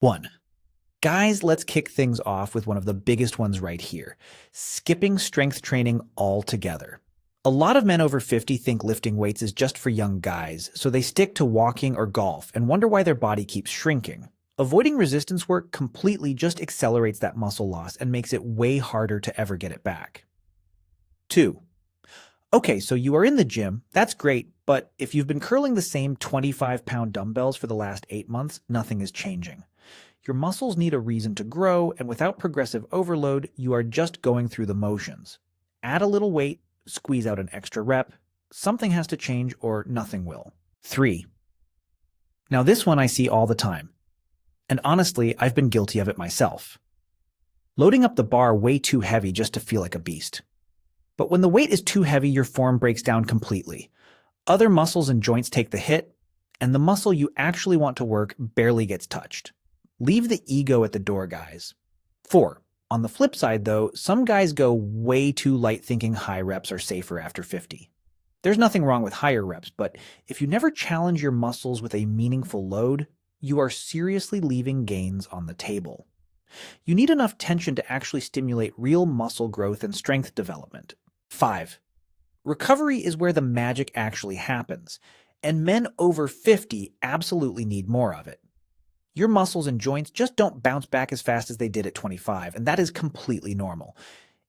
1. Guys, let's kick things off with one of the biggest ones right here, skipping strength training altogether. A lot of men over 50 think lifting weights is just for young guys, so they stick to walking or golf and wonder why their body keeps shrinking. Avoiding resistance work completely just accelerates that muscle loss and makes it way harder to ever get it back. 2. Okay, so you are in the gym, that's great, but if you've been curling the same 25-pound dumbbells for the last 8 months, nothing is changing. Your muscles need a reason to grow, and without progressive overload, you are just going through the motions. Add a little weight, squeeze out an extra rep, something has to change or nothing will. 3. Now this one I see all the time. And honestly, I've been guilty of it myself. Loading up the bar way too heavy just to feel like a beast. But when the weight is too heavy, your form breaks down completely. Other muscles and joints take the hit, and the muscle you actually want to work barely gets touched. Leave the ego at the door, guys. 4. On the flip side, though, some guys go way too light thinking high reps are safer after 50. There's nothing wrong with higher reps, but if you never challenge your muscles with a meaningful load, you are seriously leaving gains on the table. You need enough tension to actually stimulate real muscle growth and strength development. 5. Recovery is where the magic actually happens, and men over 50 absolutely need more of it. Your muscles and joints just don't bounce back as fast as they did at 25, and that is completely normal.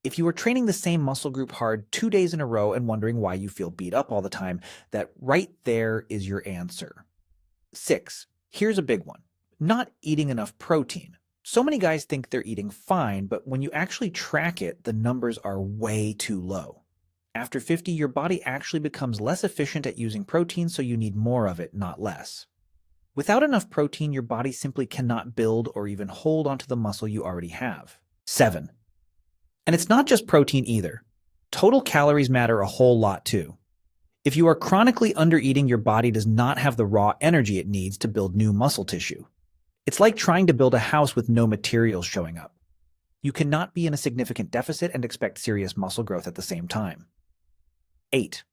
If you are training the same muscle group hard 2 days in a row and wondering why you feel beat up all the time, that right there is your answer. 6. Here's a big one. Not eating enough protein. So many guys think they're eating fine, but when you actually track it, the numbers are way too low. After 50, your body actually becomes less efficient at using protein, so you need more of it, not less. Without enough protein, your body simply cannot build or even hold onto the muscle you already have. 7. And it's not just protein either. Total calories matter a whole lot too. If you are chronically undereating, your body does not have the raw energy it needs to build new muscle tissue. It's like trying to build a house with no materials showing up. You cannot be in a significant deficit and expect serious muscle growth at the same time. 8.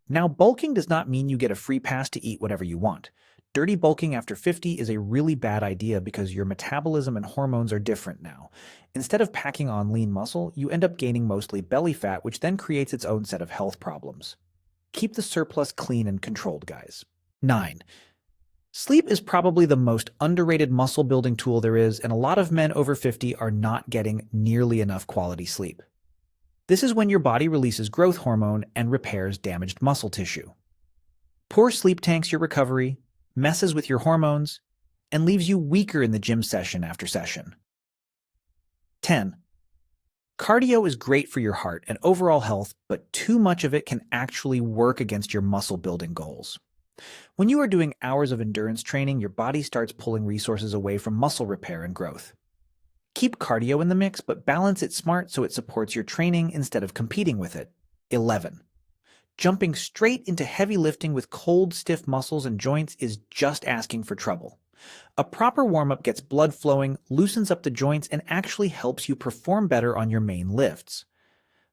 Now, bulking does not mean you get a free pass to eat whatever you want. Dirty bulking after 50 is a really bad idea because your metabolism and hormones are different now. Instead of packing on lean muscle, you end up gaining mostly belly fat, which then creates its own set of health problems. Keep the surplus clean and controlled, guys. 9. Sleep is probably the most underrated muscle building tool there is, and a lot of men over 50 are not getting nearly enough quality sleep. This is when your body releases growth hormone and repairs damaged muscle tissue. Poor sleep tanks your recovery, messes with your hormones, and leaves you weaker in the gym session after session. 10. Cardio is great for your heart and overall health, but too much of it can actually work against your muscle building goals. When you are doing hours of endurance training, your body starts pulling resources away from muscle repair and growth. Keep cardio in the mix, but balance it smart so it supports your training instead of competing with it. 11. Jumping straight into heavy lifting with cold, stiff muscles and joints is just asking for trouble. A proper warm-up gets blood flowing, loosens up the joints, and actually helps you perform better on your main lifts.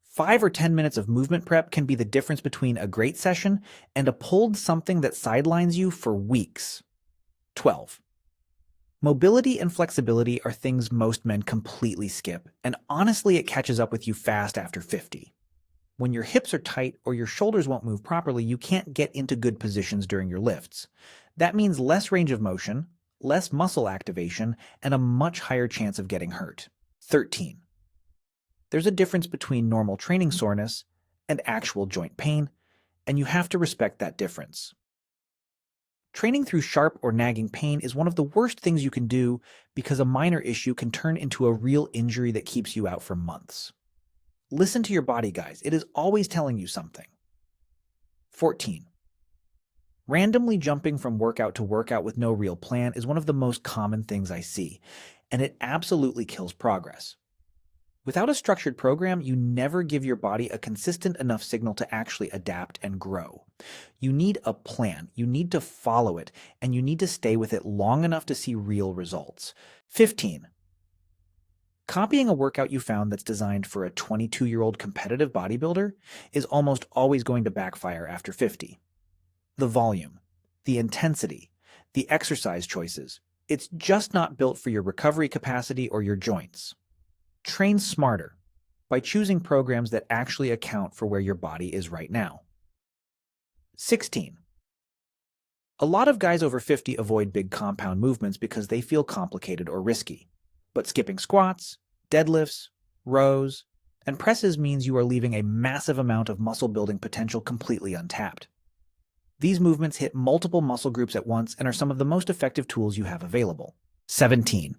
5 or 10 minutes of movement prep can be the difference between a great session and a pulled something that sidelines you for weeks. 12. Mobility and flexibility are things most men completely skip, and honestly it catches up with you fast after 50. When your hips are tight or your shoulders won't move properly, you can't get into good positions during your lifts. That means less range of motion, less muscle activation, and a much higher chance of getting hurt. 13. There's a difference between normal training soreness and actual joint pain, and you have to respect that difference. Training through sharp or nagging pain is one of the worst things you can do because a minor issue can turn into a real injury that keeps you out for months. Listen to your body, guys. It is always telling you something. 14. Randomly jumping from workout to workout with no real plan is one of the most common things I see, and it absolutely kills progress. Without a structured program, you never give your body a consistent enough signal to actually adapt and grow. You need a plan, you need to follow it, and you need to stay with it long enough to see real results. 15. Copying a workout you found that's designed for a 22-year-old competitive bodybuilder is almost always going to backfire after 50. The volume, the intensity, the exercise choices, It's just not built for your recovery capacity or your joints. Train smarter by choosing programs that actually account for where your body is right now. 16. A lot of guys over 50 avoid big compound movements because they feel complicated or risky. But skipping squats, deadlifts, rows, and presses means you are leaving a massive amount of muscle building potential completely untapped. These movements hit multiple muscle groups at once and are some of the most effective tools you have available. 17.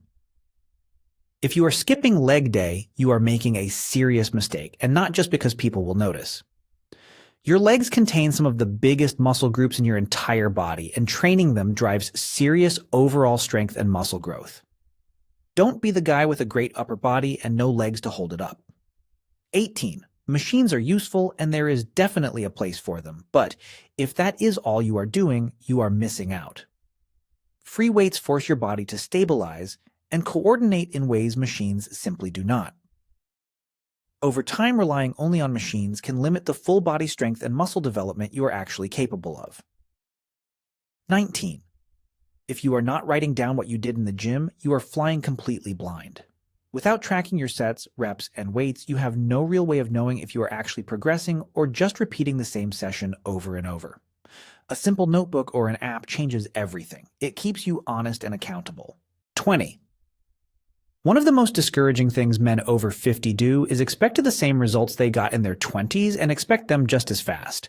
If you are skipping leg day, you are making a serious mistake, and not just because people will notice. Your legs contain some of the biggest muscle groups in your entire body, and training them drives serious overall strength and muscle growth. Don't be the guy with a great upper body and no legs to hold it up. 18. Machines are useful and there is definitely a place for them, but if that is all you are doing, you are missing out. Free weights force your body to stabilize and coordinate in ways machines simply do not. Over time, relying only on machines can limit the full body strength and muscle development you are actually capable of. 19. If you are not writing down what you did in the gym, you are flying completely blind. Without tracking your sets, reps, and weights, you have no real way of knowing if you are actually progressing or just repeating the same session over and over. A simple notebook or an app changes everything. It keeps you honest and accountable. 20. One of the most discouraging things men over 50 do is expect the same results they got in their 20s and expect them just as fast.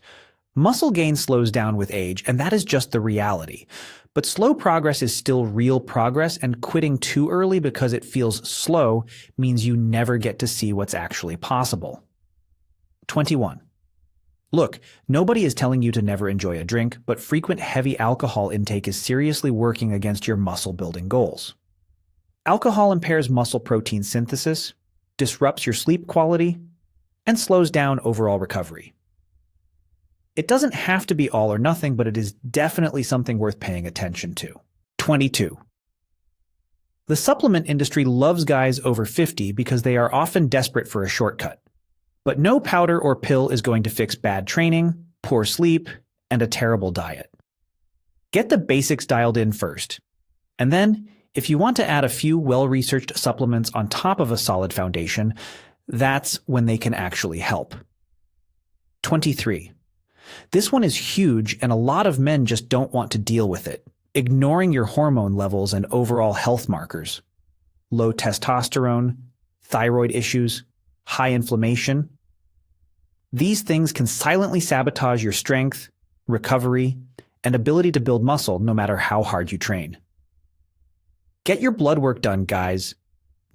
Muscle gain slows down with age, and that is just the reality. But slow progress is still real progress, and quitting too early because it feels slow means you never get to see what's actually possible. 21. Look, nobody is telling you to never enjoy a drink, but frequent heavy alcohol intake is seriously working against your muscle-building goals. Alcohol impairs muscle protein synthesis, disrupts your sleep quality, and slows down overall recovery. It doesn't have to be all or nothing, but it is definitely something worth paying attention to. 22. The supplement industry loves guys over 50 because they are often desperate for a shortcut. But no powder or pill is going to fix bad training, poor sleep, and a terrible diet. Get the basics dialed in first. And then, if you want to add a few well-researched supplements on top of a solid foundation, that's when they can actually help. 23. This one is huge, and a lot of men just don't want to deal with it, ignoring your hormone levels and overall health markers. Low testosterone, thyroid issues, high inflammation. These things can silently sabotage your strength, recovery, and ability to build muscle no matter how hard you train. Get your blood work done, guys.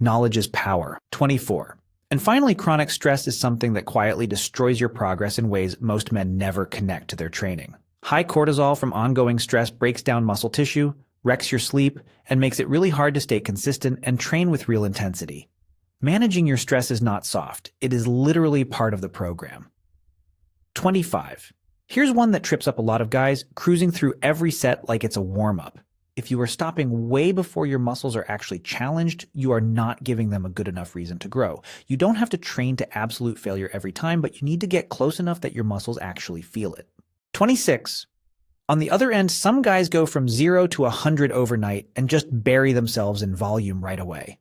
Knowledge is power. 24. And finally, chronic stress is something that quietly destroys your progress in ways most men never connect to their training. High cortisol from ongoing stress breaks down muscle tissue, wrecks your sleep, and makes it really hard to stay consistent and train with real intensity. Managing your stress is not soft. It is literally part of the program. 25. Here's one that trips up a lot of guys, cruising through every set like it's a warm-up. If you are stopping way before your muscles are actually challenged, you are not giving them a good enough reason to grow. You don't have to train to absolute failure every time, but you need to get close enough that your muscles actually feel it. 26. On the other end, some guys go from 0 to 100 overnight and just bury themselves in volume right away.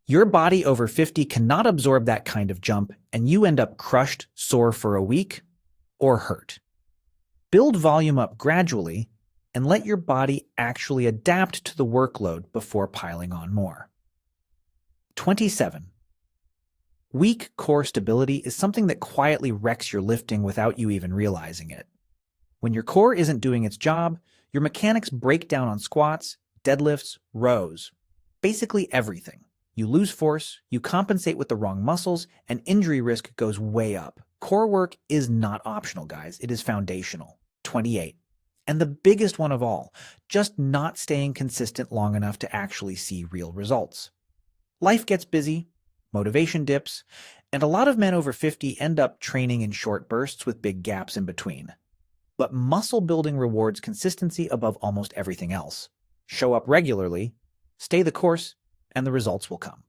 Your body over 50 cannot absorb that kind of jump, and you end up crushed, sore for a week, or hurt. Build volume up gradually, and let your body actually adapt to the workload before piling on more. 27. Weak core stability is something that quietly wrecks your lifting without you even realizing it. When your core isn't doing its job, your mechanics break down on squats, deadlifts, rows, basically everything. You lose force, you compensate with the wrong muscles, and injury risk goes way up. Core work is not optional, guys. It is foundational. 28. And the biggest one of all, just not staying consistent long enough to actually see real results. Life gets busy, motivation dips, and a lot of men over 50 end up training in short bursts with big gaps in between. But muscle building rewards consistency above almost everything else. Show up regularly, stay the course, and the results will come.